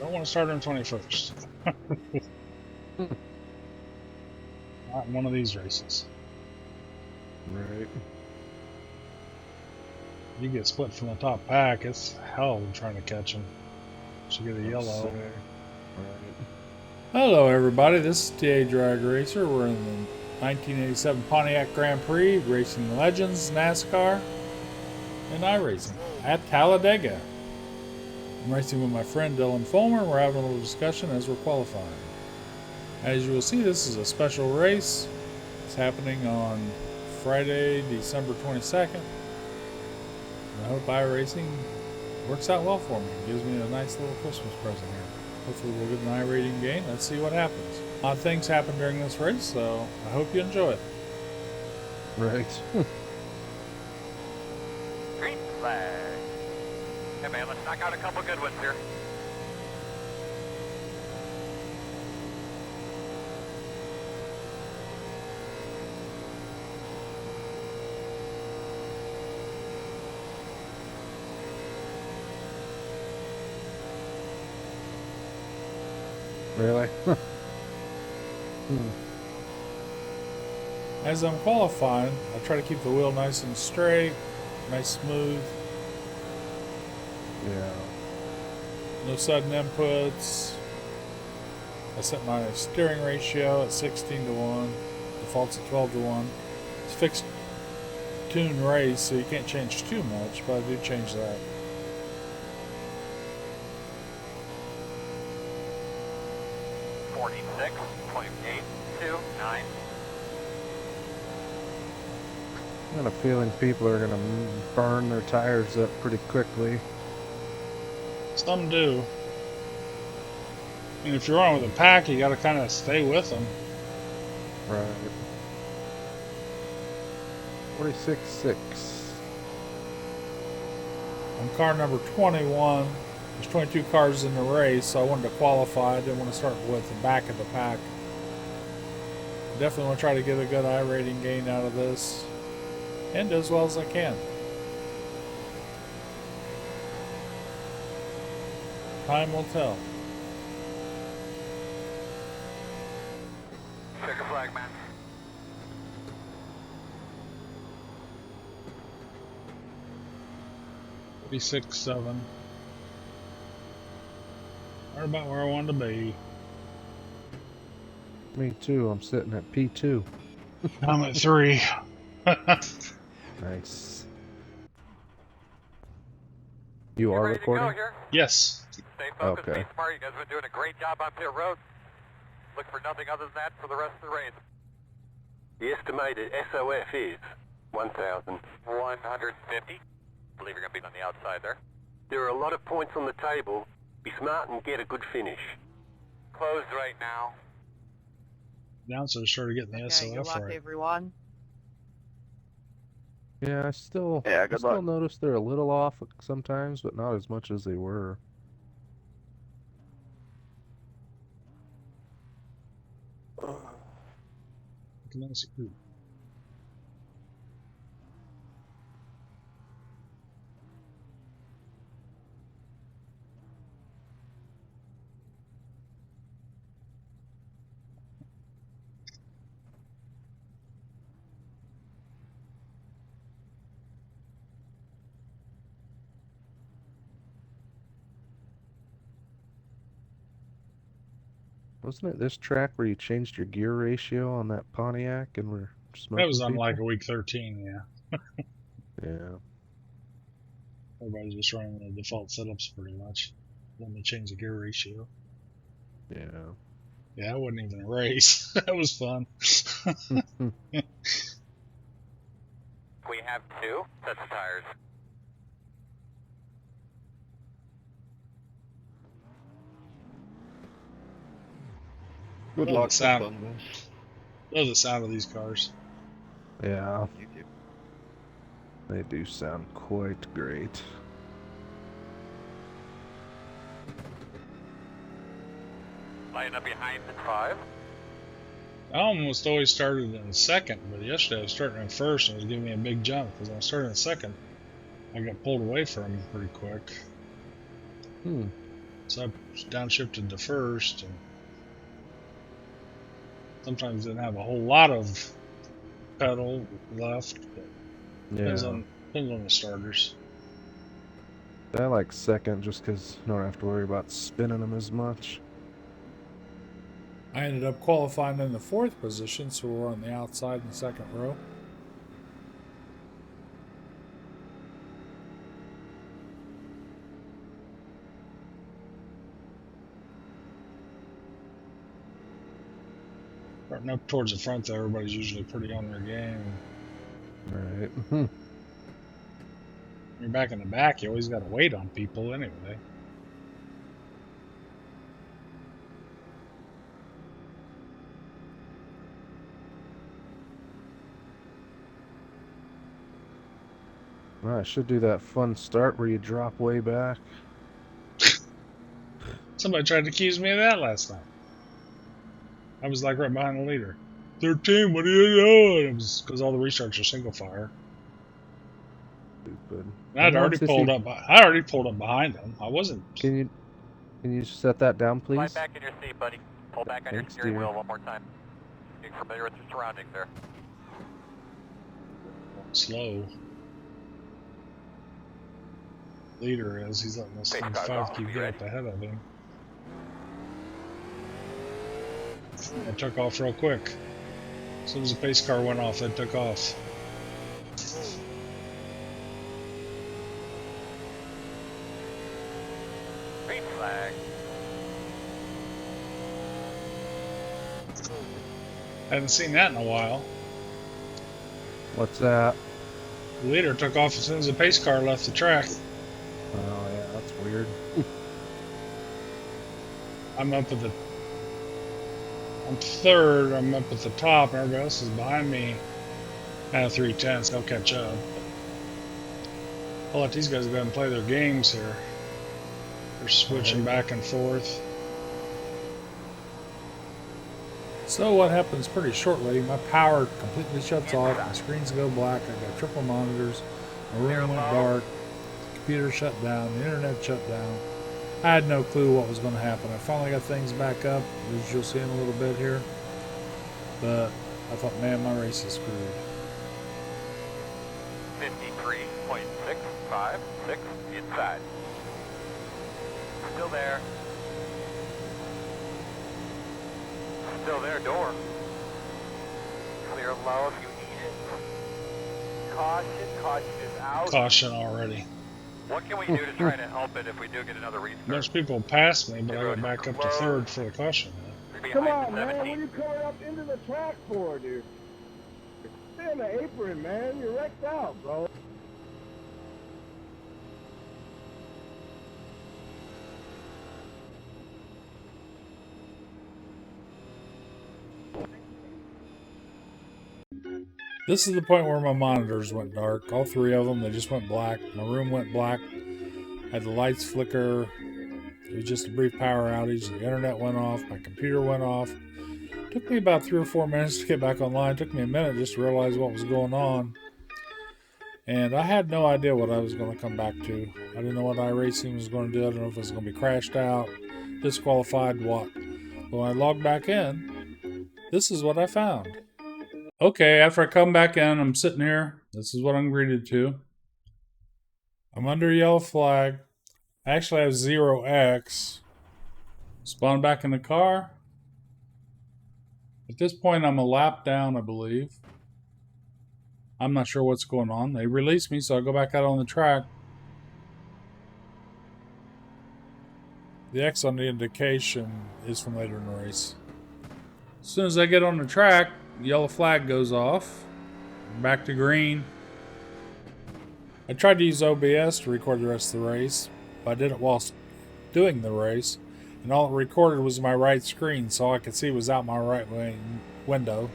Don't want to start on 21st. Not in one of these races. Right. You get split from the top pack, it's hell trying to catch them. Should get a yellow. Right. Hello everybody, this is TA Drag Racer. We're in the 1987 Pontiac Grand Prix, racing Legends, NASCAR, and iRacing at Talladega. I'm racing with my friend Dylan Fulmer. We're having a little discussion as we're qualifying. As you will see, this is a special race. It's happening on Friday, December 22nd. I hope iRacing works out well for me. It gives me a nice little Christmas present here. Hopefully we'll get an iRating gain. Let's see what happens. Odd things happen during this race, so I hope you enjoy it. Right. Green flag. Hey man, let's knock out a couple good ones here. Really? As I'm qualifying, I try to keep the wheel nice and straight, nice smooth, Yeah. no sudden inputs. I set my steering ratio at 16:1, defaults at 12:1. It's fixed tune race, so you can't change too much, but I do change that. .829. I got a feeling people are gonna burn their tires up pretty quickly. Some do. And if you're on with a pack, you got to kind of stay with them. Right. 46.6. I'm car number 21. There's 22 cars in the race, so I wanted to qualify. I didn't want to start with the back of the pack. Definitely want to try to get a good iRating gain out of this and do as well as I can. Time will tell. Checker flag, man. .56.7. Right about where I wanted to be. Me too. I'm sitting at P2. I'm at 3. Nice. You are ready to go recording? here? Yes. Stay focused, Okay. be smart. You guys have been doing a great job on pit road. Look for nothing other than that for the rest of the race. The estimated SOF is 1,000. 150. I believe you're going to be on the outside there. There are a lot of points on the table. Be smart and get a good finish. Closed right now. Announcers started getting the Okay, good SOF luck, right. everyone. Yeah, I still notice they're a little off sometimes, but not as much as they were. Nice. Wasn't it this track where you changed your gear ratio on that Pontiac and were smoking That was on people? like a week 13, yeah. Yeah. Everybody's just running the default setups pretty much. Then they change the gear ratio. Yeah. Yeah, it wasn't even a race. That was fun. We have 2 sets of tires. Good luck, sound. Love the sound of these cars. Yeah. They do sound quite great. Lining up behind the 5. I almost always started in second, but yesterday I was starting in first and it was giving me a big jump because when I started in second, I got pulled away from him pretty quick. So I downshifted to first, and sometimes didn't have a whole lot of pedal left, but depends Yeah. on the starters. I like second just because you don't have to worry about spinning them as much. I ended up qualifying in the 4th position, so we're on the outside in the 2nd row. Starting up towards the front, though, everybody's usually pretty on their game. Right. When you're back in the back, you always got to wait on people anyway. Well, I should do that fun start where you drop way back. Somebody tried to accuse me of that last night. I was like right behind the leader. 13, what are you doing? It was because all the restarts are single fire. Stupid. I'd already pulled up. I already pulled up behind him. I wasn't. Can you set that down, please? Slide back in your seat, buddy. Pull back on your Thanks, steering dear. wheel one more time. Getting familiar with your surroundings there. Slow. Leader is. He's letting this Pace thing car's 5 off. keep You getting ready? up ahead of him. I took off real quick. As soon as the pace car went off, it took off. Green flag. Hadn't seen that in a while. What's that? The leader took off as soon as the pace car left the track. Oh yeah, that's weird. I'm up at the. I'm third. I'm up at the top, and everybody else is behind me. Out of 310s, they'll catch up. I'll let these guys go ahead and play their games here. They're switching back and forth. So what happens pretty shortly, my power completely shuts off, my screens go black, I got triple monitors, my room went dark, the computer shut down, the internet shut down. I had no clue what was going to happen. I finally got things back up, as you'll see in a little bit here. But I thought, man, my race is screwed. 53.656 inside. Still there. Still there, door. Clear low if you need it. Caution is out. Caution already. What can we do to try to help it if we do get another restart? There's people past me, but I got back up to third for the caution. We're Come behind on, the man. What 17. are you coming up into the track for, dude? Stay in the apron, man. You're wrecked out, bro. This is the point where my monitors went dark. All 3 of them, they just went black. My room went black. Had the lights flicker. It was just a brief power outage. The internet went off. My computer went off. Took me about 3 or 4 minutes to get back online. Took me a minute just to realize what was going on. And I had no idea what I was going to come back to. I didn't know what iRacing was going to do. I didn't know if it was going to be crashed out, disqualified, what. But when I logged back in, this is what I found. Okay, after I come back in, I'm sitting here. This is what I'm greeted to. I'm under yellow flag. I actually have 0x. Spawn back in the car. At this point, I'm a lap down, I believe. I'm not sure what's going on. They released me, so I go back out on the track. The X on the indication is from later in the race. As soon as I get on the track, the yellow flag goes off. Back to green. I tried to use OBS to record the rest of the race, but I did it whilst doing the race, and all it recorded was my right screen, so all I could see was out my right window.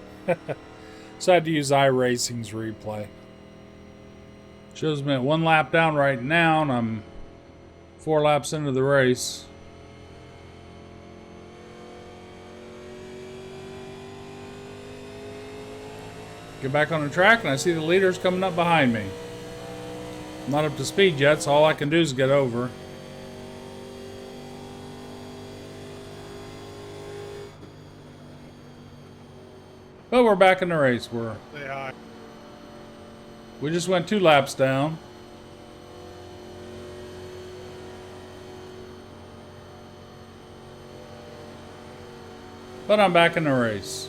So I had to use iRacing's replay. Shows me at 1 lap down right now, and I'm 4 laps into the race. Get back on the track, and I see the leaders coming up behind me. I'm not up to speed yet, so all I can do is get over. But we're back in the race. Say hi. We just went 2 laps down. But I'm back in the race.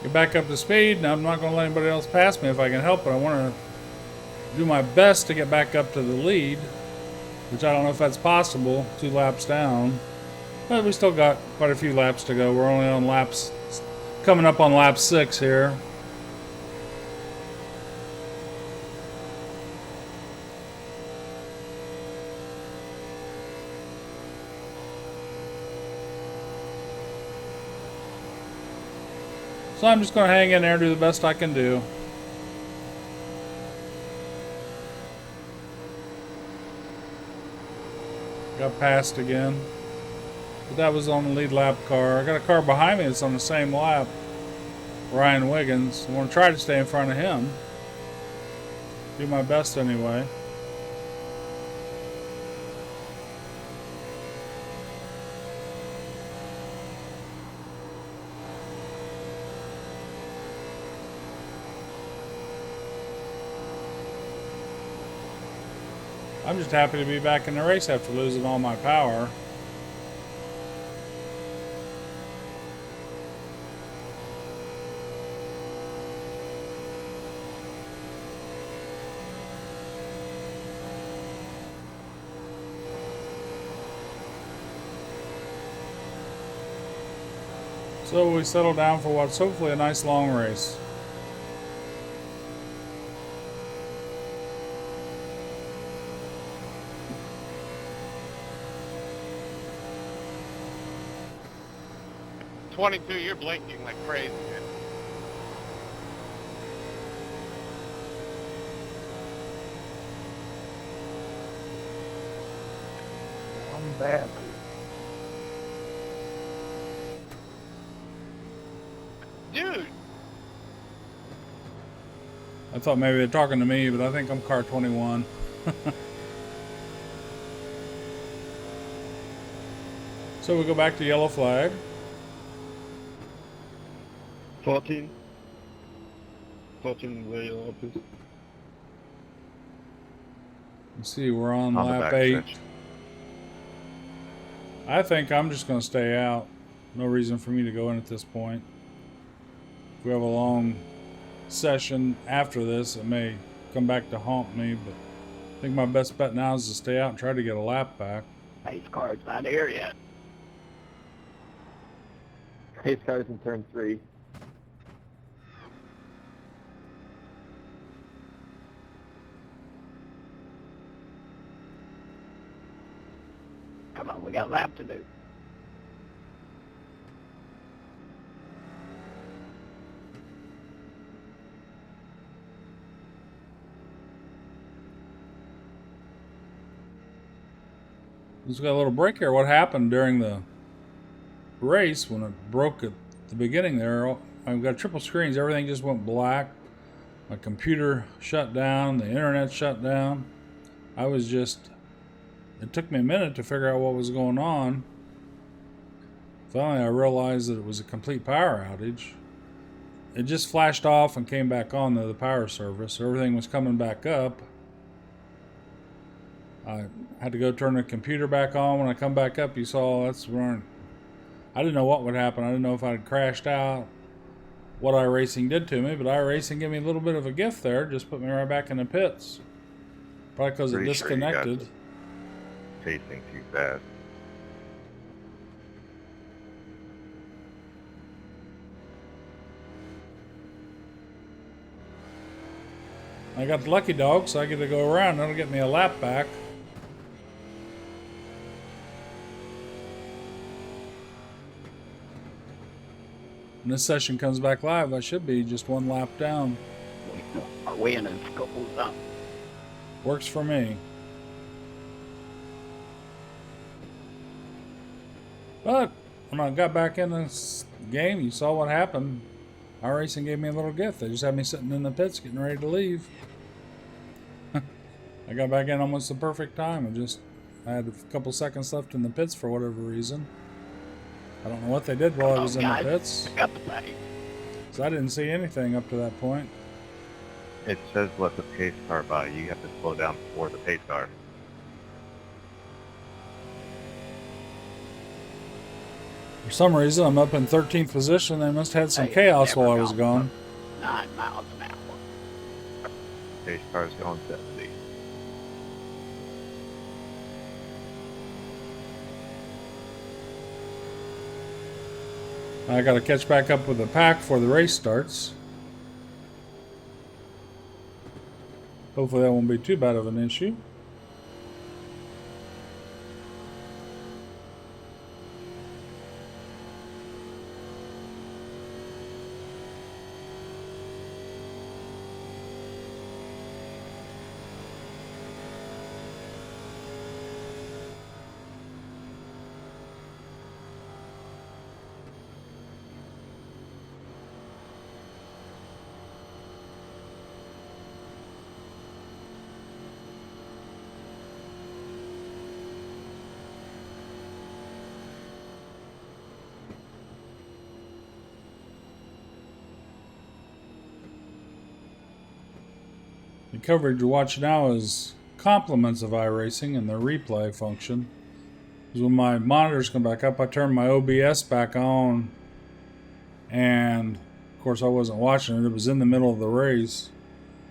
Get back up to speed. Now I'm not going to let anybody else pass me if I can help it. I want to do my best to get back up to the lead, which I don't know if that's possible. 2 laps down, but we still got quite a few laps to go. We're only on laps, coming up on lap 6 here. So I'm just going to hang in there and do the best I can do. Got passed again. But that was on the lead lap car. I got a car behind me that's on the same lap. Ryan Wiggins. I want to try to stay in front of him. Do my best anyway. I'm just happy to be back in the race after losing all my power. So we settle down for what's hopefully a nice long race. You're blinking like crazy, man. I'm bad. Dude! I thought maybe they're talking to me, but I think I'm car 21. So we go back to yellow flag. 14 where your up is. Let's see, we're on On the lap back 8. stretch. I think I'm just going to stay out. No reason for me to go in at this point. If we have a long session after this, it may come back to haunt me, but I think my best bet now is to stay out and try to get a lap back. Pace car's not here yet. Pace car's in turn 3. Come on, we got a lap to do. Just got a little break here. What happened during the race when it broke at the beginning there? I've got triple screens. Everything just went black. My computer shut down. The internet shut down. It took me a minute to figure out what was going on. Finally, I realized that it was a complete power outage. It just flashed off and came back on to the power service. Everything was coming back up. I had to go turn the computer back on. When I come back up, you saw that's running. I didn't know what would happen. I didn't know if I had crashed out, what iRacing did to me, but iRacing gave me a little bit of a gift there. Just put me right back in the pits. Probably because it Pretty sure you got disconnected. Pacing too fast. I got the lucky dog, so I get to go around. That'll get me a lap back. When this session comes back live, I should be just 1 lap down. Our winning goes up. Works for me. But when I got back in this game, you saw what happened. iRacing gave me a little gift. They just had me sitting in the pits getting ready to leave. I got back in almost the perfect time. I had a couple seconds left in the pits for whatever reason. I don't know what they did while I was in the pits. I got the bag. So I didn't see anything up to that point. It says let the pace car by. You have to slow down before the pace car. For some reason, I'm up in 13th position. They must have had some Hey, chaos never while I was gone. gone. 9 miles an hour. Pace car's going 70. I got to catch back up with the pack before the race starts. Hopefully that won't be too bad of an issue. The coverage you watch now is compliments of iRacing and the replay function. Because when my monitors come back up, I turn my OBS back on. And, of course, I wasn't watching it. It was in the middle of the race.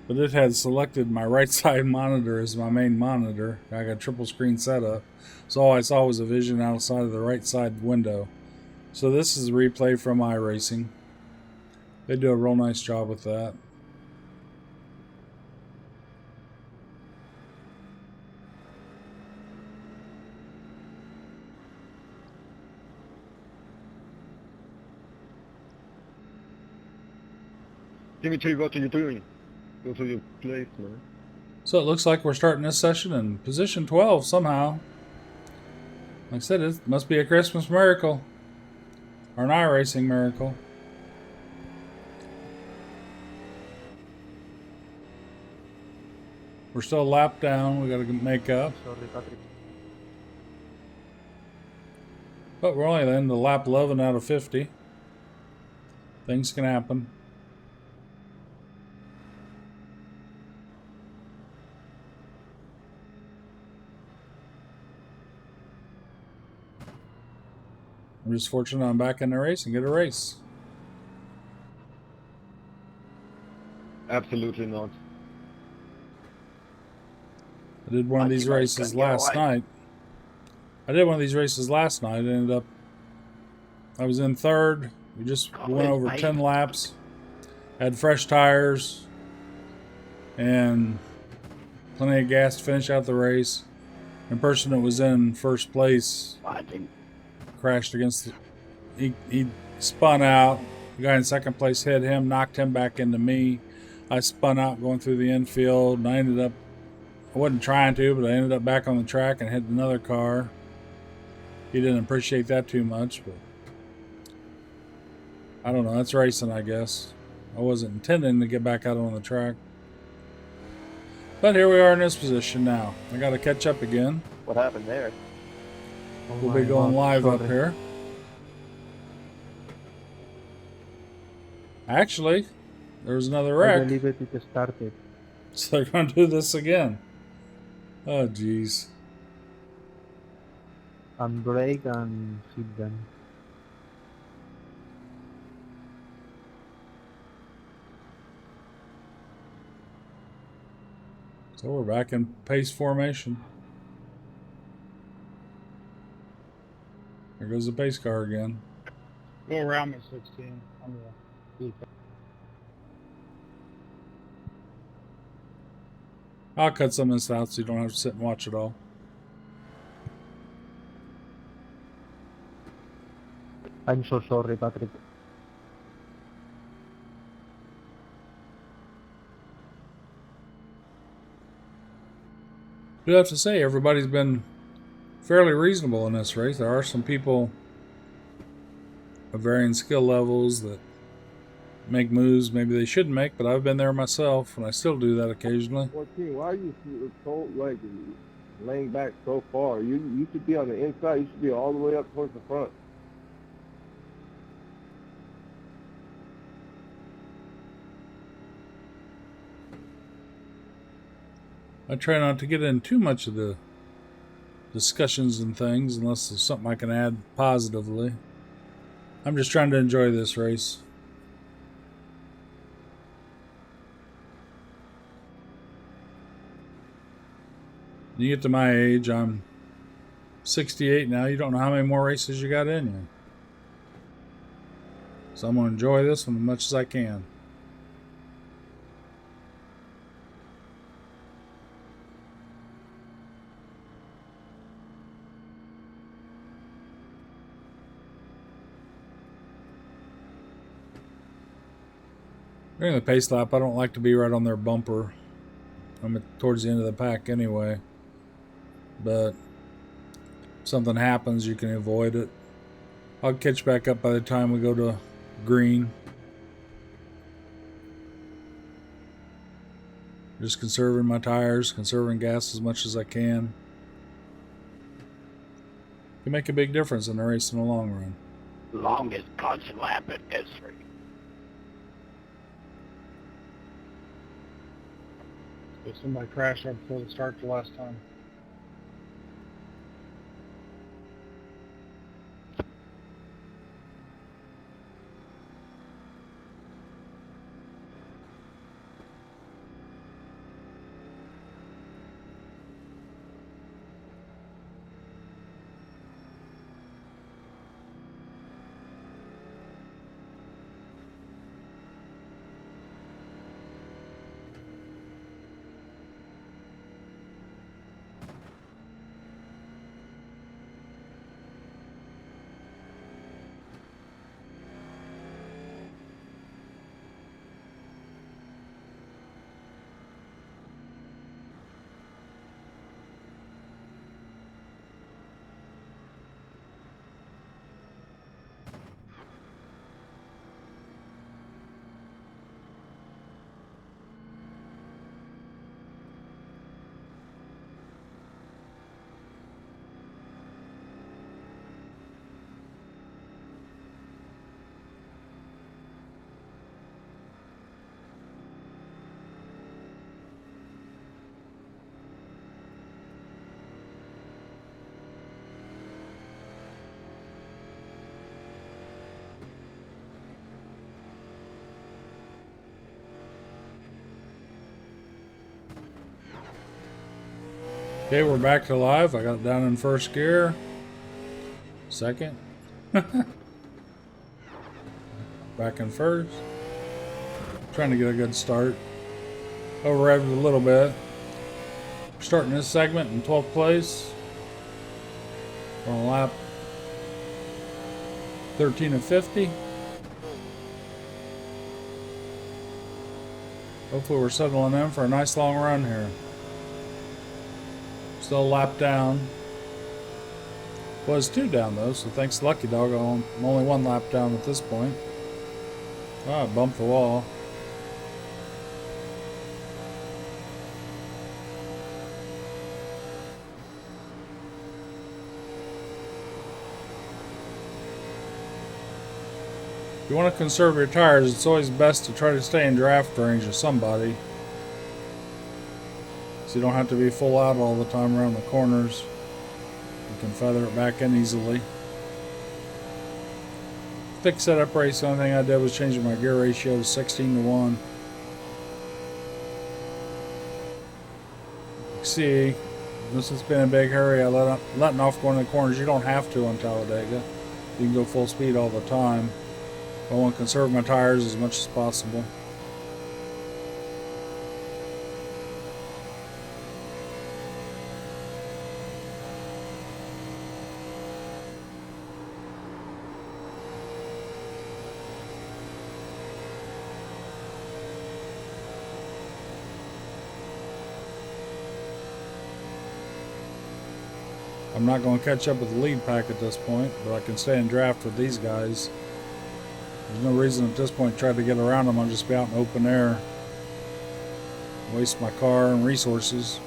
But it had selected my right side monitor as my main monitor. I got a triple screen setup. So all I saw was a vision outside of the right side window. So this is a replay from iRacing. They do a real nice job with that. Dimitri, what are you doing? Go to your place, man. So it looks like we're starting this session in position 12 somehow. Like I said, it must be a Christmas miracle. Or an iRacing miracle. We're still a lap down. We got to make up. Sorry, Patrick. But we're only in the lap 11 out of 50. Things can happen. I'm just fortunate I'm back in the race and get a race. Absolutely not. I did one of these races last night. I ended up, I was in third. We just went over 10 laps. Had fresh tires. And plenty of gas to finish out the race. The person that was in first place crashed against he spun out. The guy in second place hit him, knocked him back into me. I spun out going through the infield, and I wasn't trying to, but I ended up back on the track and hit another car. He didn't appreciate that too much, but I don't know. That's racing, I guess. I wasn't intending to get back out on the track. But here we are in this position now. I got to catch up again. What happened there? We'll be going live up here. Actually, there's another wreck. I believe it started. So they're going to do this again. Oh, jeez. And brake and hit them. So we're back in pace formation. There goes the pace car again. Go around at 16. I'm gonna I'll cut some of this out so you don't have to sit and watch it all. I'm so sorry, Patrick. do have to say, everybody's been fairly reasonable in this race. There are some people of varying skill levels that make moves maybe they shouldn't make, but I've been there myself, and I still do that occasionally. 14, why are you so, like, laying back so far? You should be on the inside. You should be all the way up towards the front. I try not to get in too much of the discussions and things unless there's something I can add positively. I'm just trying to enjoy this race. You get to my age, I'm 68 now, you don't know how many more races you got in you. So I'm going to enjoy this one as much as I can. During the pace lap, I don't like to be right on their bumper. I'm towards the end of the pack anyway. But if something happens, you can avoid it. I'll catch back up by the time we go to green. Just conserving my tires, conserving gas as much as I can. Can make a big difference in the race in the long run. Longest caution lap in history. If somebody crashed right before the start the last time. Okay, we're back to live. I got it down in first gear. Second. Back in first. Trying to get a good start. Over-revved a little bit. Starting this segment in 12th place. On lap 13 of 50. Hopefully we're settling in for a nice long run here. Still a lap down. Was 2 down though, so thanks Lucky Dog. I'm only 1 lap down at this point. Ah, I bumped the wall. If you want to conserve your tires, it's always best to try to stay in draft range of somebody. So you don't have to be full out all the time around the corners. You can feather it back in easily. Thick setup race, the only thing I did was changing my gear ratio to 16:1. See, this has been a big hurry. I letting off going to the corners. You don't have to on Talladega. You can go full speed all the time. I want to conserve my tires as much as possible. I'm not going to catch up with the lead pack at this point, but I can stay in draft with these guys. There's no reason at this point to try to get around them. I'll just be out in open air. Waste my car and resources.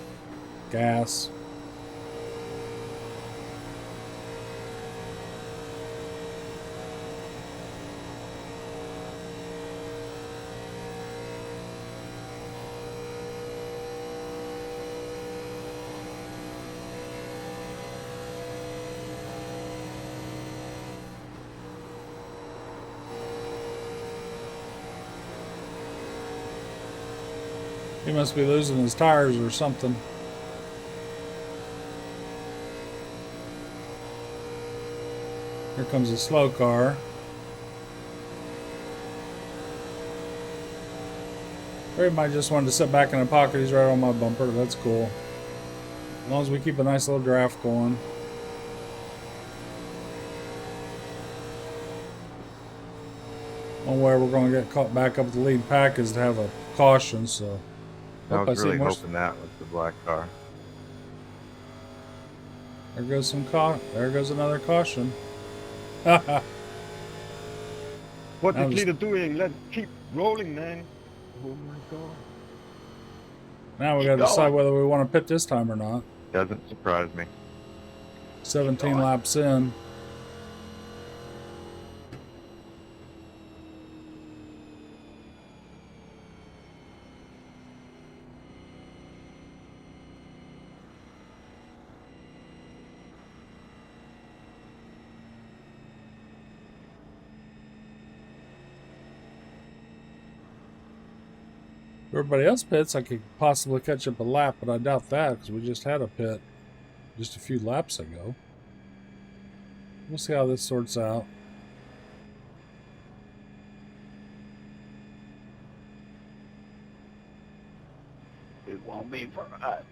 Gas. He must be losing his tires or something. Here comes a slow car. Or he might just wanted to sit back in the pocket. He's right on my bumper. That's cool. As long as we keep a nice little draft going. One way we're going to get caught back up with the lead pack is to have a caution, so... I Oop, was see really more... hoping that was the black car. There goes some there goes another caution. What That is was- leader doing? Let's keep rolling, man. Oh my god. Now we got to decide whether we want to pit this time or not. Doesn't surprise me. 17 laps in. Everybody else pits, I could possibly catch up a lap, but I doubt that because we just had a pit just a few laps ago. We'll see how this sorts out. It won't be for us.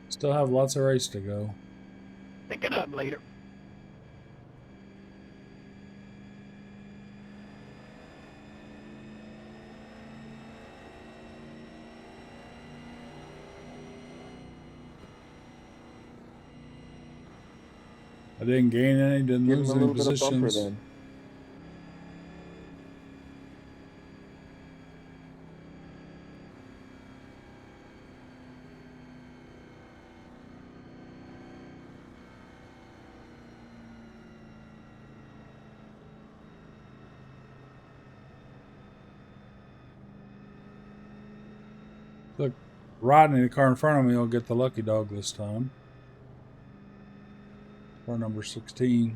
Still have lots of race to go. Pick it up later. I didn't gain any, didn't Give him lose a any little bit of bumper positions. then. Look, Rodney, the car in front of me, will get the lucky dog this time. Car number 16.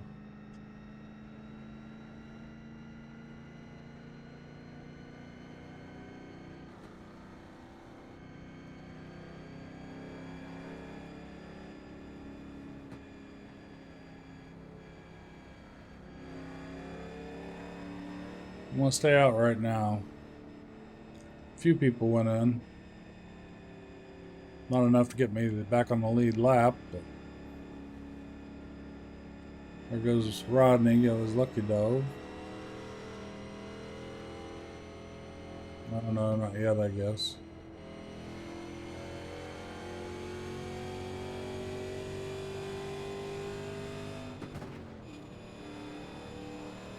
I'm gonna stay out right now. A few people went in. Not enough to get me back on the lead lap, but there goes Rodney, got his lucky dog. No, not yet, I guess.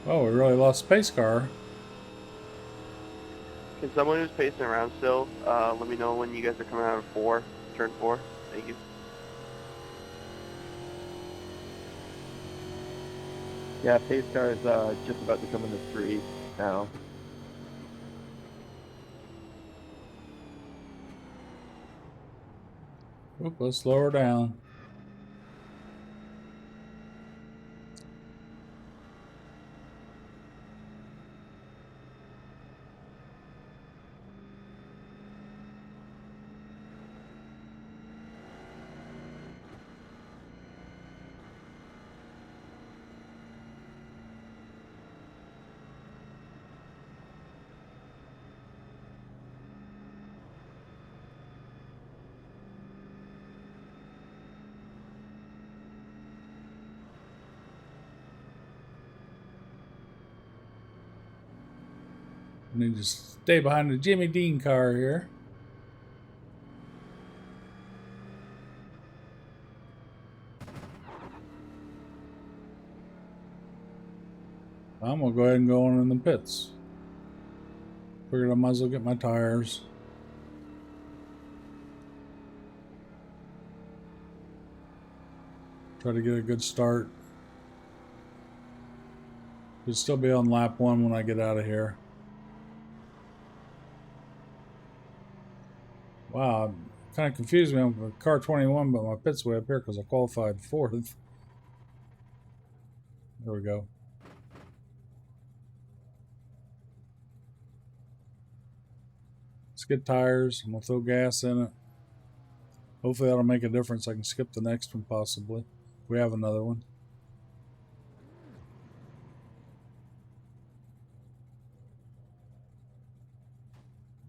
Oh, we really lost space car. Can someone who's pacing around still let me know when you guys are coming out of turn 4? Thank you. Yeah, pace car is just about to come into 3 now. Oop, let's slow her down. I need to stay behind the Jimmy Dean car here. I'm gonna go ahead and go on in the pits. Figured I might as well get my tires. Try to get a good start. Should still be on lap 1 when I get out of here. Wow, kind of confused me. I'm a car 21, but my pit's way up here because I qualified 4th. There we go. Let's get tires. I'm going to throw gas in it. Hopefully that'll make a difference. I can skip the next one possibly. We have another one.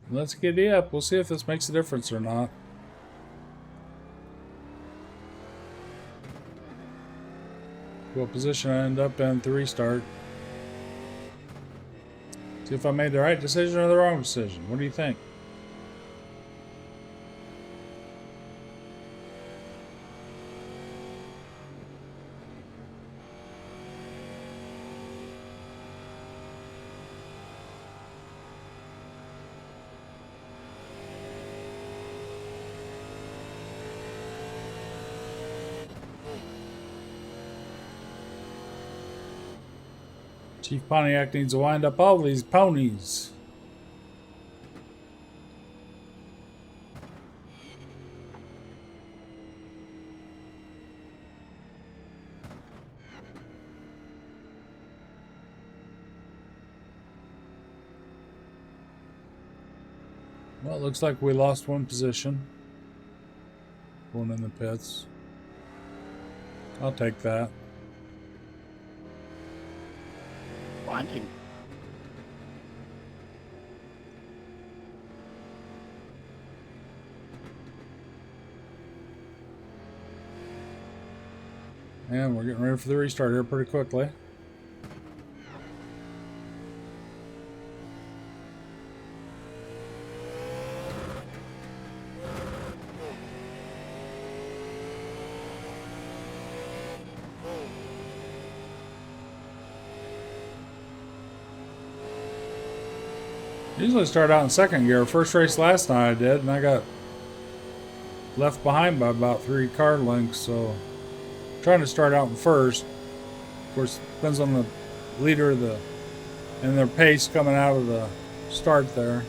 Let's get it up. We'll see if this makes a difference or not. What position I end up in to restart. See if I made the right decision or the wrong decision. What do you think? Chief Pontiac needs to wind up all these ponies. Well, it looks like we lost one position. Going in the pits. I'll take that. Watching. And we're getting ready for the restart here pretty quickly. Usually start out in second gear. First race last night I did, and I got left behind by about 3 car lengths, so I'm trying to start out in first. Of course, depends on the leader of the and their pace coming out of the start there.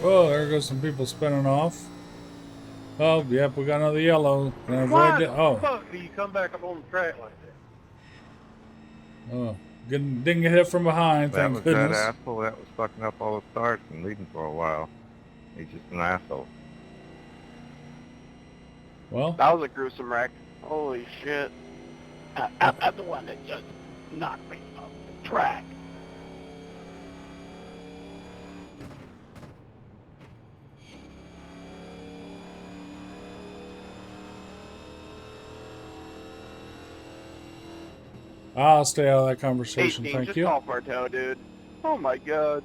Whoa, there goes some people spinning off. Oh, yep, we got another yellow. Can I avoid it? Oh. Fuck, do you come back up on the track like that? Oh, didn't get hit from behind, That thank was goodness. that asshole that was fucking up all the starts and leading for a while. He's just an asshole. Well, That was a gruesome wreck. Holy shit. I'm the one that just knocked me off the track. I'll stay out of that conversation, 18, thank just you. call Parto, dude. Oh my god.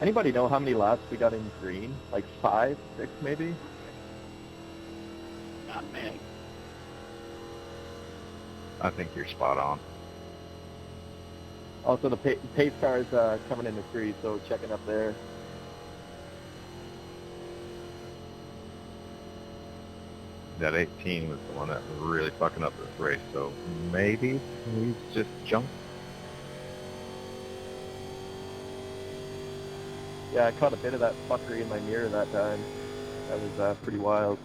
Anybody know how many laps we got in green? Like 5, 6 maybe? Not many. I think you're spot on. Also, the pace car is coming in the 3, so checking up there. That 18 was the one that was really fucking up this race, so maybe he's just junk. Yeah, I caught a bit of that fuckery in my mirror that time. That was pretty wild.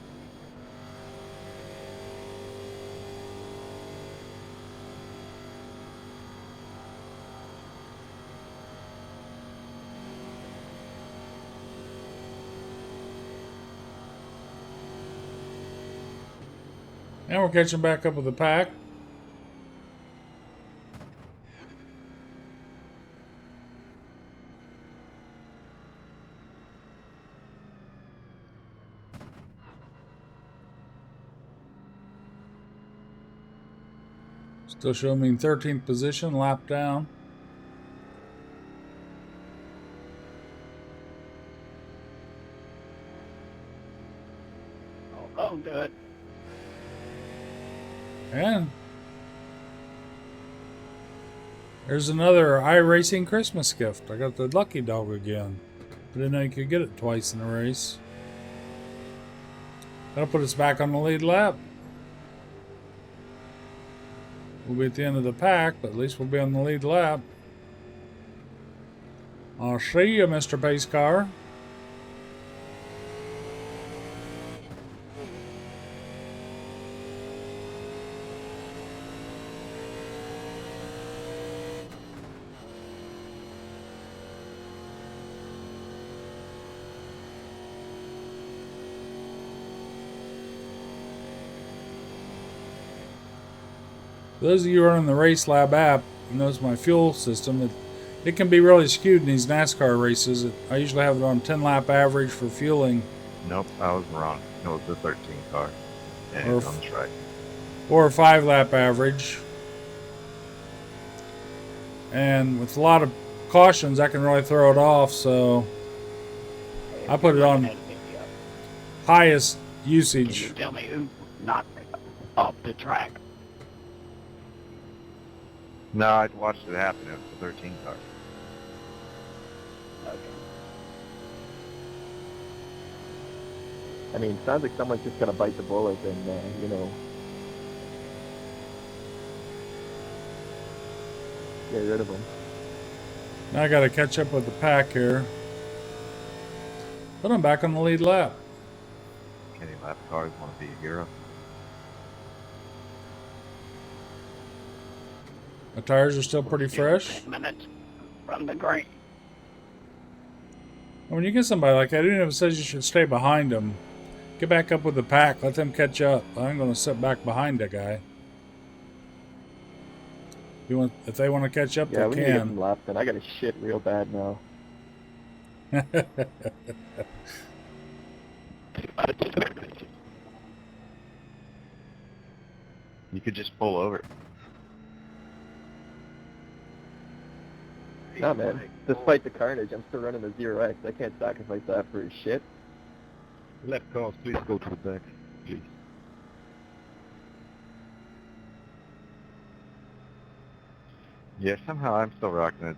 And we're catching back up with the pack. Still showing me in 13th position, lap down. Oh, do it. And there's another iRacing Christmas gift. I got the lucky dog again. I didn't know you could get it twice in a race. That'll put us back on the lead lap. We'll be at the end of the pack, but at least we'll be on the lead lap. I'll see you, Mr. Pace Car. Those of you who are on the Race Lab app, knows my fuel system. It can be really skewed in these NASCAR races. I usually have it on 10 lap average for fueling. Nope, I was wrong. It was the 13 car. And it's on the track. Or a 5 lap average. And with a lot of cautions, I can really throw it off, so I put it on highest usage. Can you tell me who knocked me off the track? No, I watched it happen. It was the 13 car. Okay. I mean, sounds like someone's just gonna bite the bullet and, you know, get rid of them. Now I gotta catch up with the pack here. But I'm back on the lead lap. Any lap cars want to be a hero? My tires are still pretty fresh. 10 minutes from the green. When you get somebody like that, even if it says you should stay behind them, get back up with the pack, let them catch up. I ain't gonna sit back behind that guy. If they want to catch up, Yeah, they we need to get can. some laps, and I gotta shit real bad now. You could just pull over. Nah, man. Despite the carnage, I'm still running the 0X. I can't sacrifice that for his shit. Left cars, please go to the back, please. Yeah, somehow I'm still rocking a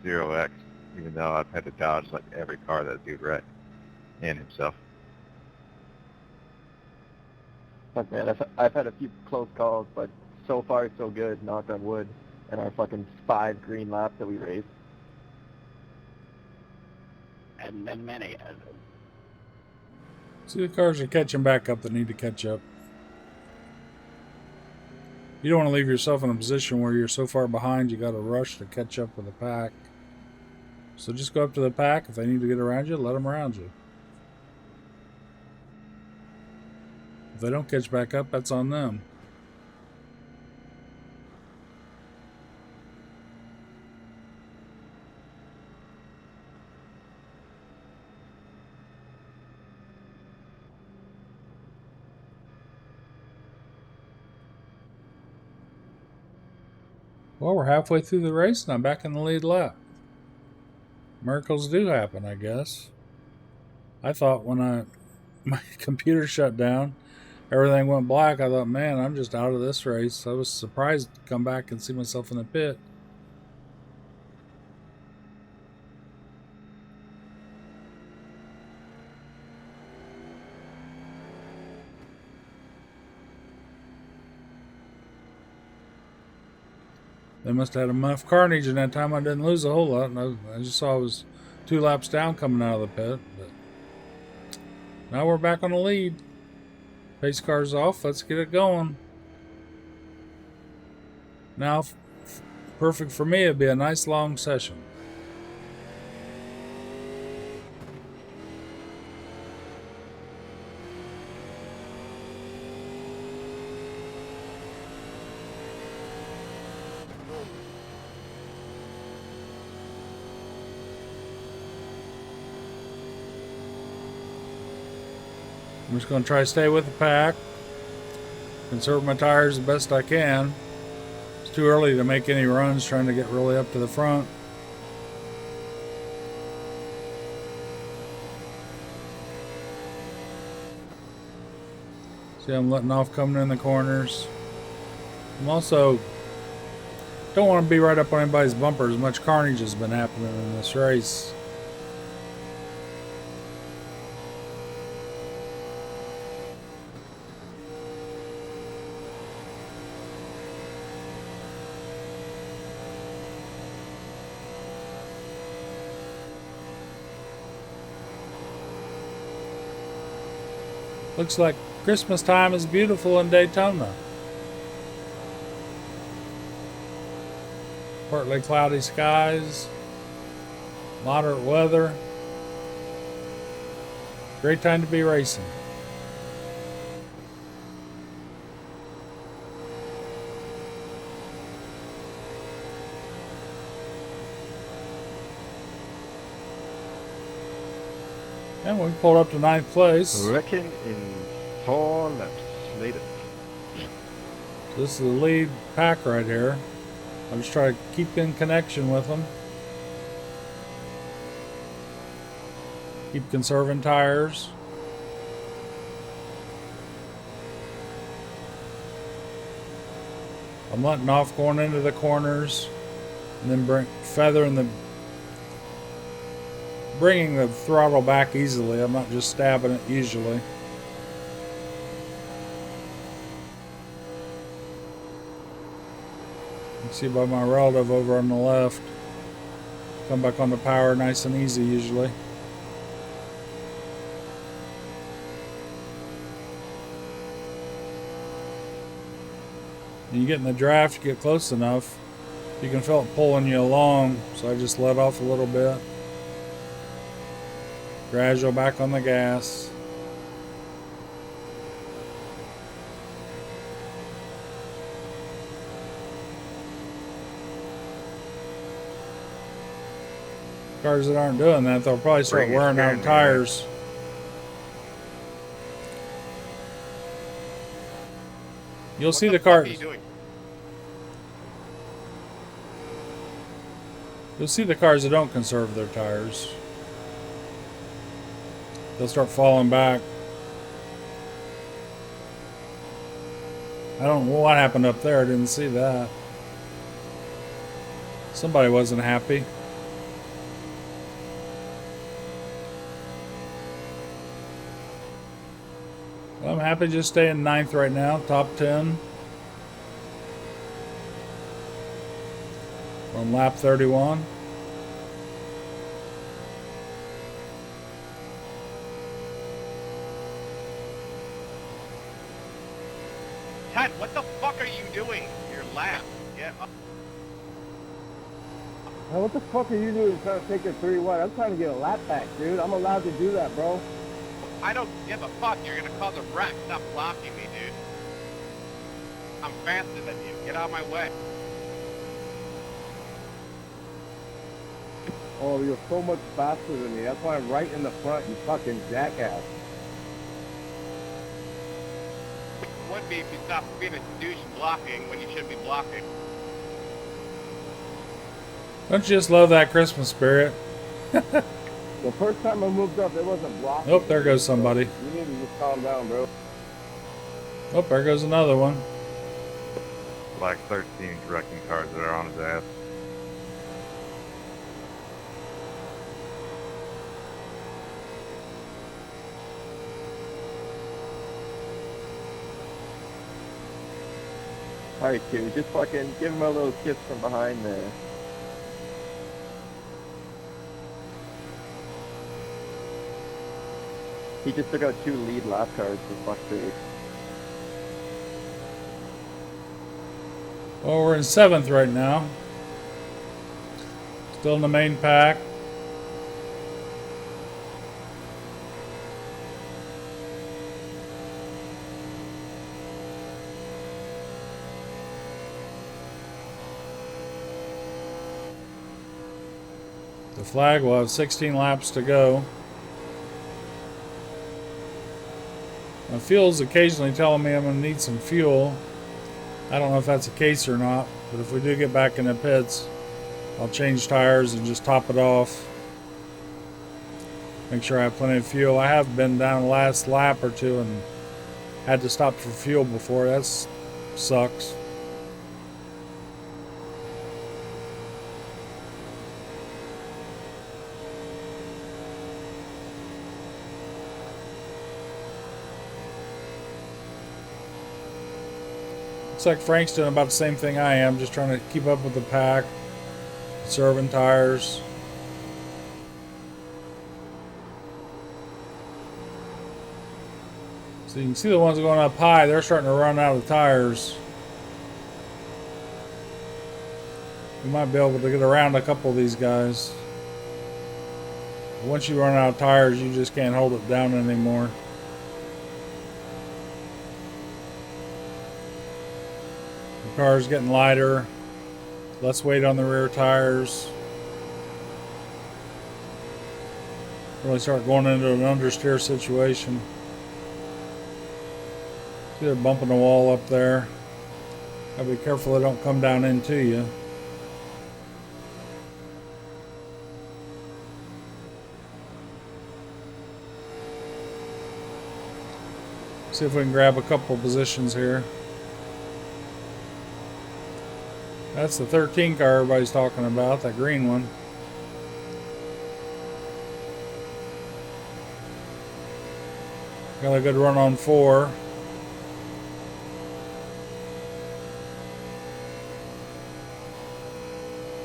0X, even though I've had to dodge like every car that dude wrecked, and himself. Fuck, man. I've had a few close calls, but so far so good, knock on wood, and our fucking 5 green laps that we raced. And then many others. See, the cars are catching back up that need to catch up. You don't want to leave yourself in a position where you're so far behind you got to rush to catch up with the pack. So just go up to the pack. If they need to get around you, let them around you. If they don't catch back up, that's on them. Well, we're halfway through the race and I'm back in the lead lap. Miracles do happen, I guess. I thought when my computer shut down, everything went black. I thought, man, I'm just out of this race. I was surprised to come back and see myself in the pit. They must have had enough carnage in that time. I didn't lose a whole lot. And I just saw I was 2 laps down coming out of the pit. But now we're back on the lead. Pace car's off. Let's get it going. Now, perfect for me. It'd be a nice long session. I'm just going to try to stay with the pack, conserve my tires the best I can. It's too early to make any runs trying to get really up to the front. See, I'm letting off coming in the corners. I'm also don't want to be right up on anybody's bumpers. Much carnage has been happening in this race. Looks like Christmas time is beautiful in Daytona. Partly cloudy skies, moderate weather. Great time to be racing. And we pulled up to 9th place. Reckon in 4 laps later. This is the lead pack right here. I'm just trying to keep in connection with them. Keep conserving tires. I'm letting off going into the corners, and then bringing the throttle back easily. I'm not just stabbing it usually. You can see by my relative over on the left. Come back on the power nice and easy usually. When you get in the draft, you get close enough, you can feel it pulling you along, so I just let off a little bit. Gradual back on the gas. Cars that aren't doing that, they'll probably start wearing out tires. You'll see the cars. You'll see the cars that don't conserve their tires. They'll start falling back. I don't know what happened up there. I didn't see that. Somebody wasn't happy. Well, I'm happy just staying 9th right now, top 10. On lap 31. Ted, what the fuck are you doing? Your lap. Yeah. Now, what the fuck are you doing trying to take a 3 wide? I'm trying to get a lap back, dude. I'm allowed to do that, bro. I don't give a fuck. You're gonna cause a wreck. Stop blocking me, dude. I'm faster than you. Get out of my way. Oh, you're so much faster than me. That's why I'm right in the front, you fucking jackass. Would be if you stopped being a douche blocking when you shouldn't be blocking. Don't you just love that Christmas spirit? The first time I moved up, it wasn't blocking. Oh, there goes somebody. You need to just calm down, bro. Oh, there goes another one. Like 13 wrecking cars that are on his ass. Alright, Q, just fucking give him a little kiss from behind there. He just took out 2 lead lap cars for fuck's sake. Well, we're in 7th right now. Still in the main pack. The flag will have 16 laps to go. My fuel's occasionally telling me I'm going to need some fuel. I don't know if that's the case or not, but if we do get back in the pits, I'll change tires and just top it off. Make sure I have plenty of fuel. I have been down the last lap or two and had to stop for fuel before. That sucks. Looks like Frank's doing about the same thing I am, just trying to keep up with the pack, conserving tires. So you can see the ones going up high, they're starting to run out of tires. We might be able to get around a couple of these guys. Once you run out of tires, you just can't hold it down anymore. The car's getting lighter. Less weight on the rear tires. Really start going into an understeer situation. See, they're bumping the wall up there. Gotta be careful they don't come down into you. See if we can grab a couple positions here. That's the 13 car everybody's talking about, that green one. Got a good run on 4.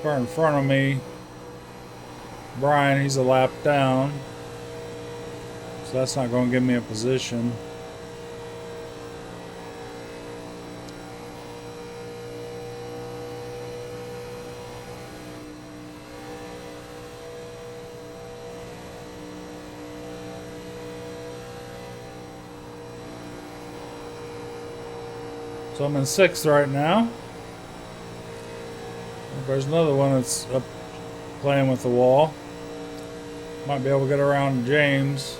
Car in front of me, Brian, he's a lap down. So that's not going to give me a position. So I'm in 6th right now. There's another one that's up playing with the wall. Might be able to get around James.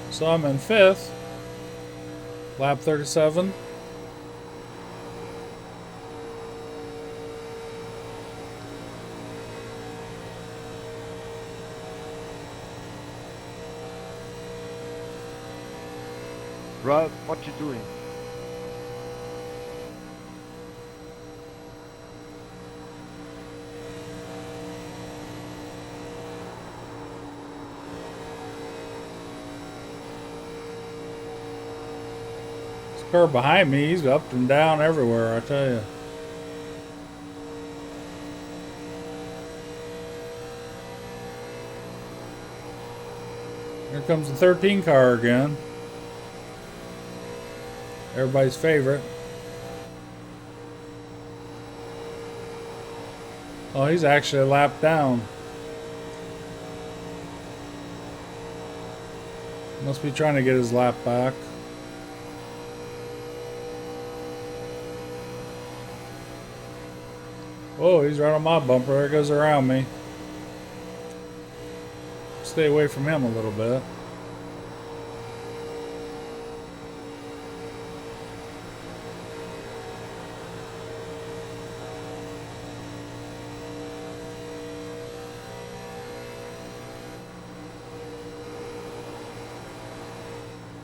So I'm in 5th. Lap 37. Rob, what you doing? This car behind me, he's up and down everywhere, I tell you. Here comes the 13 car again. Everybody's favorite. Oh, he's actually a lap down. Must be trying to get his lap back. Oh, he's right on my bumper. There goes around me. Stay away from him a little bit.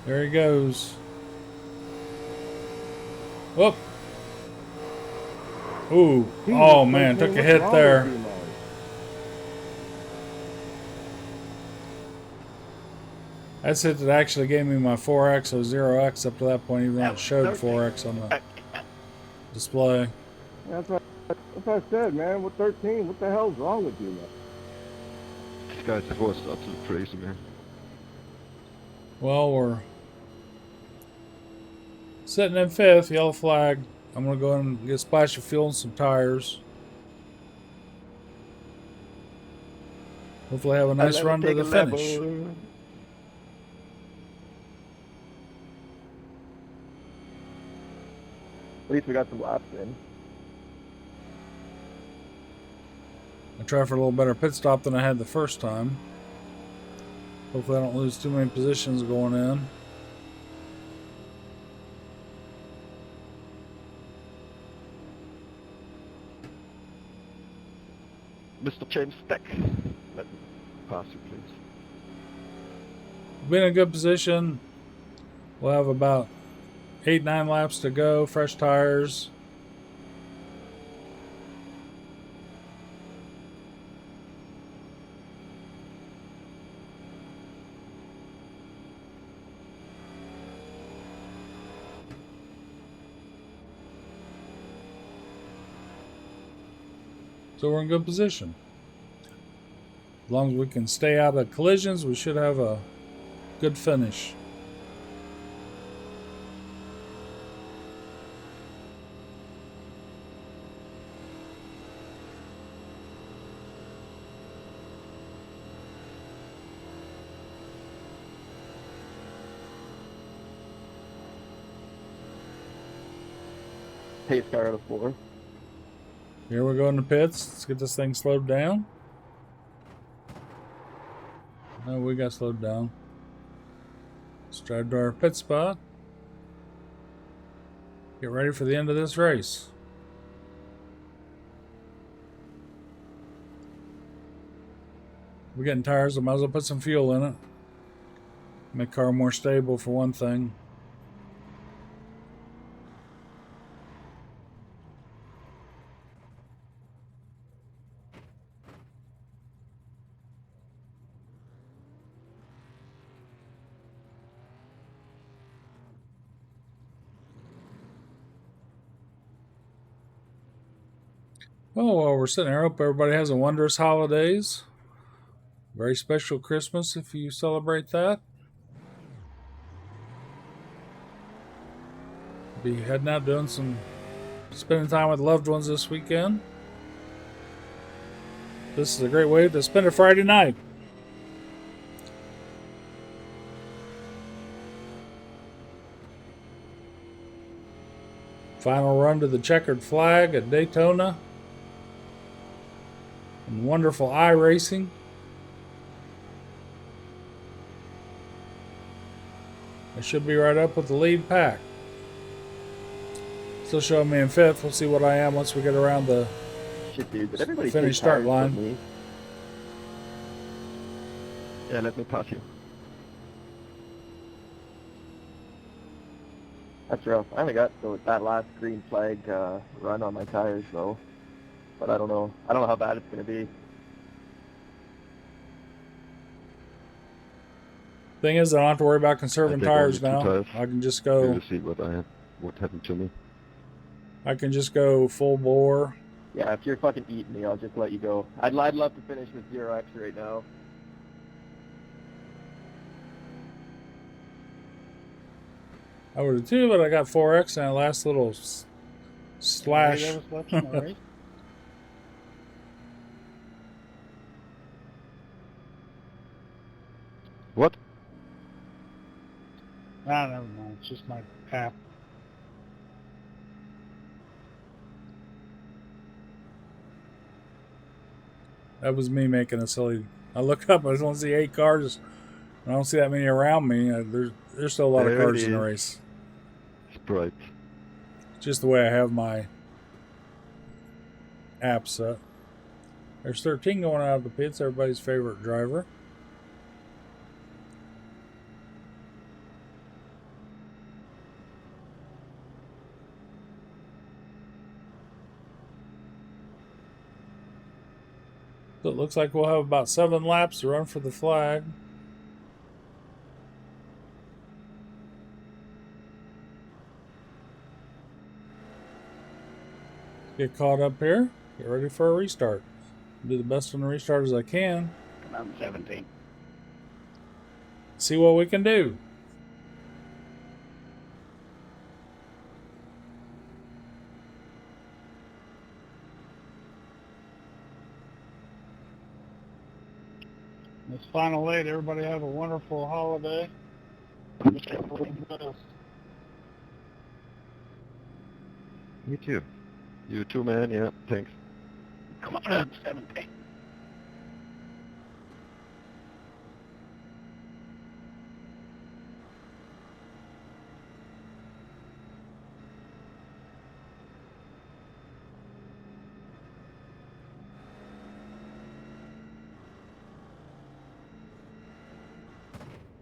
There he goes. Whoop. Ooh. Oh man, took a hit there. That's it that actually gave me my 4X or 0X up to that point, even though it showed 4X on the display. That's what I said, man. With 13, what the hell's wrong with you, man? This guy's voice is absolutely crazy, man. Well, we're sitting in 5th, yellow flag. I'm going to go and get a splash of fuel and some tires. Hopefully have a nice run to the finish. At least we got some laps in. I try for a little better pit stop than I had the first time. Hopefully I don't lose too many positions going in. Mr. James Stack, let me pass you, please. We'll be in a good position. We'll have about 8-9 laps to go, fresh tires. So we're in good position. As long as we can stay out of collisions, we should have a good finish. Pace car out of 4. Here we go in the pits. Let's get this thing slowed down. No, we got slowed down. Let's drive to our pit spot. Get ready for the end of this race. We're getting tires, I might as well put some fuel in it. Make the car more stable for one thing. Oh, well, we're sitting here. I hope everybody has a wondrous holidays. Very special Christmas if you celebrate that. Be heading out doing spending time with loved ones this weekend. This is a great way to spend a Friday night. Final run to the checkered flag at Daytona. And wonderful iRacing. I should be right up with the lead pack. Still showing me in 5th. We'll see what I am once we get around the finish start line. Yeah, let me pass you. That's rough. I only got that last green flag run on my tires though. But I don't know how bad it's gonna be. Thing is, I don't have to worry about conserving tires now. Tires. I can just go. To see what happened to me. I can just go full bore. Yeah, if you're fucking eating me, I'll just let you go. I'd love to finish with 0X right now. I would have too, but I got 4X and that last little slash. Yeah, that was left, right? What? Nah, never mind. It's just my app. That was me making a silly. I look up, I just want to see 8 cars. I don't see that many around me. There's still a lot of cars in the race. Sprite. Just the way I have my app set. There's 13 going out of the pits, everybody's favorite driver. So it looks like we'll have about 7 laps to run for the flag. Get caught up here. Get ready for a restart. Do the best on the restart as I can. Come on, 17. See what we can do. It's final late. Everybody have a wonderful holiday. You too. You too, man. Yeah, thanks. Come on, 17.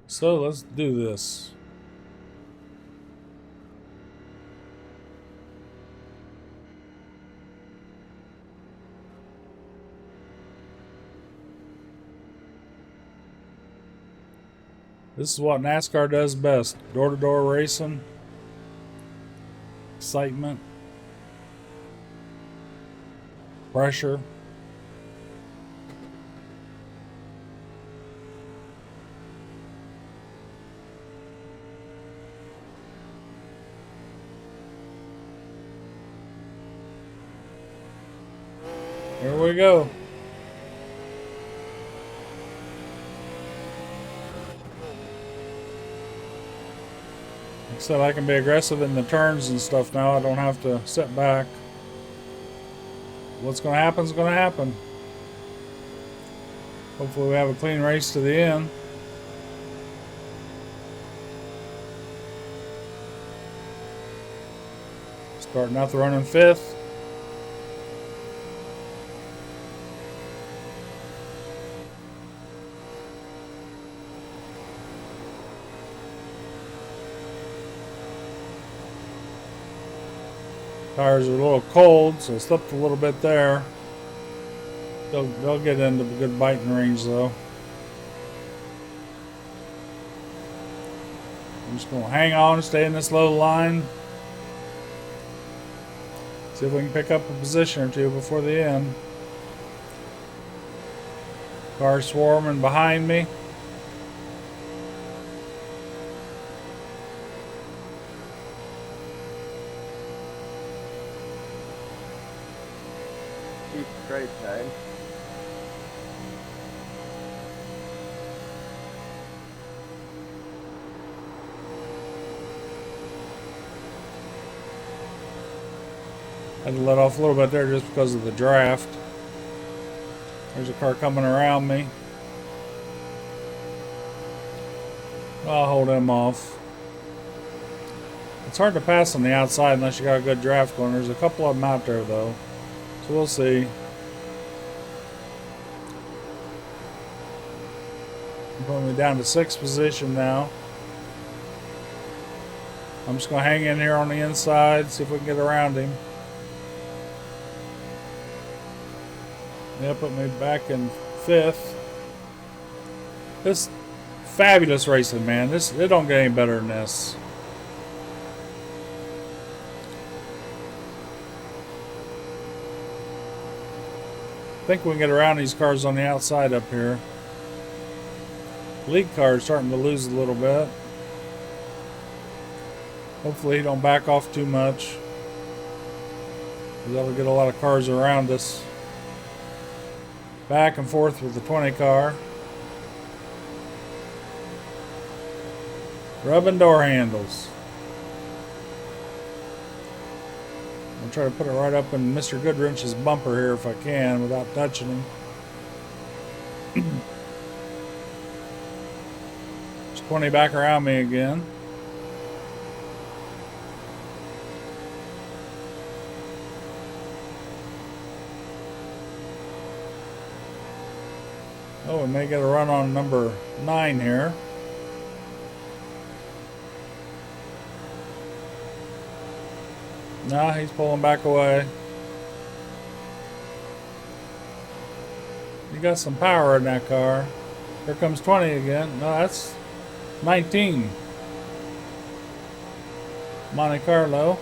So let's do this. This is what NASCAR does best. Door-to-door racing. Excitement. Pressure. Here we go. Like I said, I can be aggressive in the turns and stuff now. I don't have to sit back. What's going to happen is going to happen. Hopefully we have a clean race to the end. Starting out the run in 5th. Tires are a little cold, so I slipped a little bit there. They'll get into the good biting range though. I'm just going to hang on, stay in this low line. See if we can pick up a position or two before the end. Cars swarming behind me. Jesus Christ, man. I had to let off a little bit there just because of the draft. There's a car coming around me. I'll hold him off. It's hard to pass on the outside unless you got a good draft going. There's a couple of them out there though. So we'll see. I'm putting me down to 6th position now. I'm just going to hang in here on the inside, see if we can get around him. Yeah, put me back in 5th. This fabulous racing, man. It don't get any better than this. I think we can get around these cars on the outside up here. Lead car is starting to lose a little bit. Hopefully he don't back off too much. That'll get a lot of cars around us. Back and forth with the 20 car. Rubbing door handles. I'll try to put it right up in Mr. Goodwrench's bumper here if I can without touching him. There's 20 back around me again. Oh, we may get a run on number 9 here. No, he's pulling back away. You got some power in that car. Here comes 20 again. No, that's 19. Monte Carlo.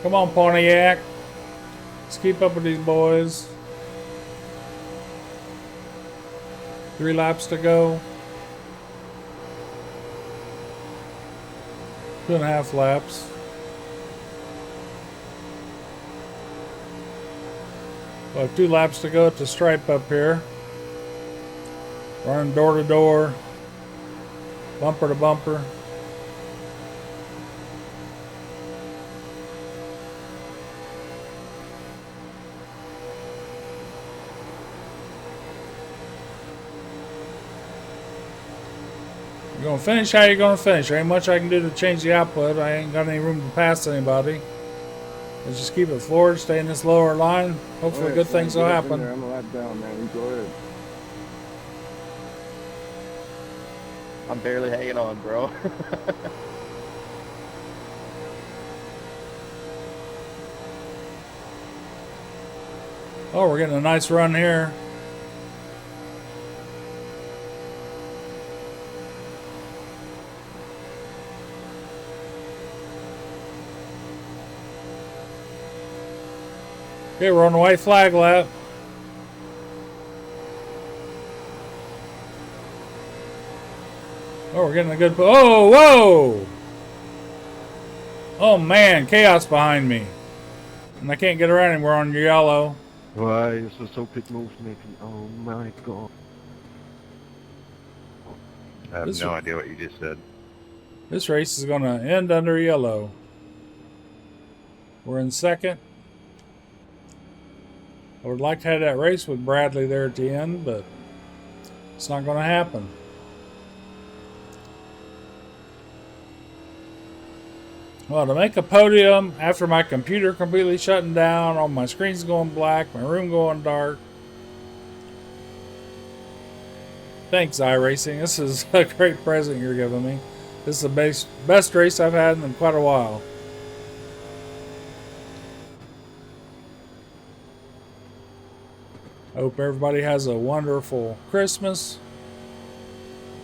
Come on, Pontiac. Let's keep up with these boys. 3 laps to go. 2.5 laps. Well, 2 laps to go at the stripe up here. Running door to door, bumper to bumper. You're gonna finish how you're gonna finish. There ain't much I can do to change the output. I ain't got any room to pass anybody. Let's just keep it forward, stay in this lower line. Hopefully good things will happen. I'm a lap down, man. You go ahead. I'm barely hanging on, bro. Oh, we're getting a nice run here. Okay, we're on the white flag lap. Oh, we're getting a good... Oh, whoa! Oh, man, chaos behind me. And I can't get around him. We're on yellow. Why is the so quick moves making? Oh my god. I have no idea what you just said. This race is going to end under yellow. We're in second. I would like to have that race with Bradley there at the end, but it's not going to happen. Well, to make a podium after my computer completely shutting down, all my screen's going black, my room going dark. Thanks, iRacing. This is a great present you're giving me. This is the best race I've had in quite a while. Hope everybody has a wonderful Christmas.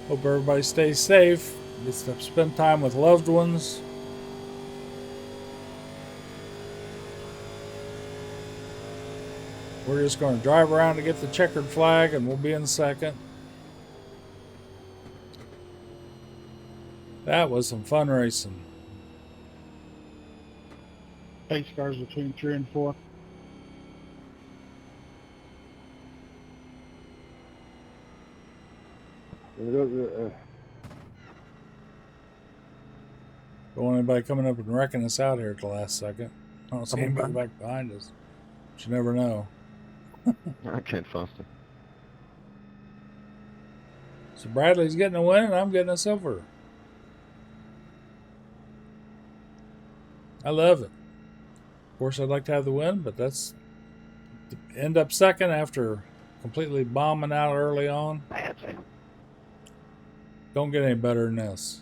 Hope everybody stays safe. Gets to spend time with loved ones. We're just going to drive around to get the checkered flag and we'll be in second. That was some fun racing. Pace cars between 3 and 4. Don't want anybody coming up and wrecking us out here at the last second. I don't see anybody back behind us. But you never know. I can't faster. So Bradley's getting a win and I'm getting a silver. I love it. Of course, I'd like to have the win, but that's to end up second after completely bombing out early on. Don't get any better than this.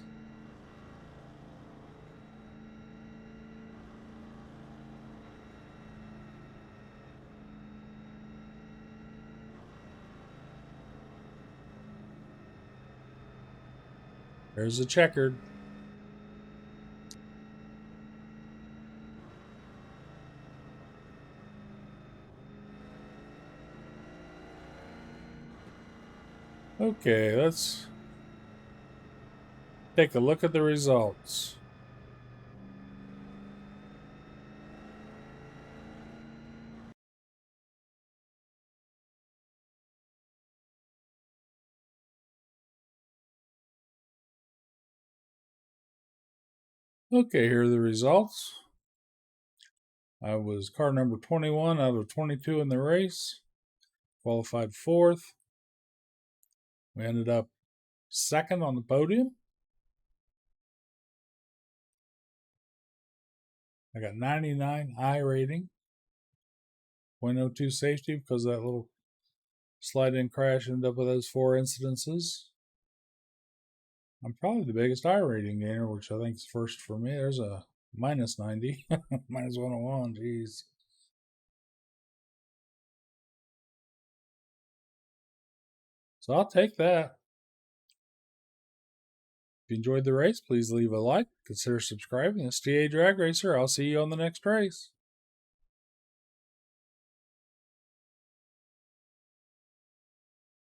There's the checkered. Okay, let's take a look at the results. Okay, here are the results. I was car number 21 out of 22 in the race. Qualified 4th. We ended up second on the podium. I got 99 I rating. 0.02 safety because that little slide-in crash ended up with those 4 incidences. I'm probably the biggest I rating gainer, which I think is first for me. There's a minus 90. Minus 101, geez. So I'll take that. If you enjoyed the race, please leave a like. Consider subscribing. This TA Drag Racer. I'll see you on the next race.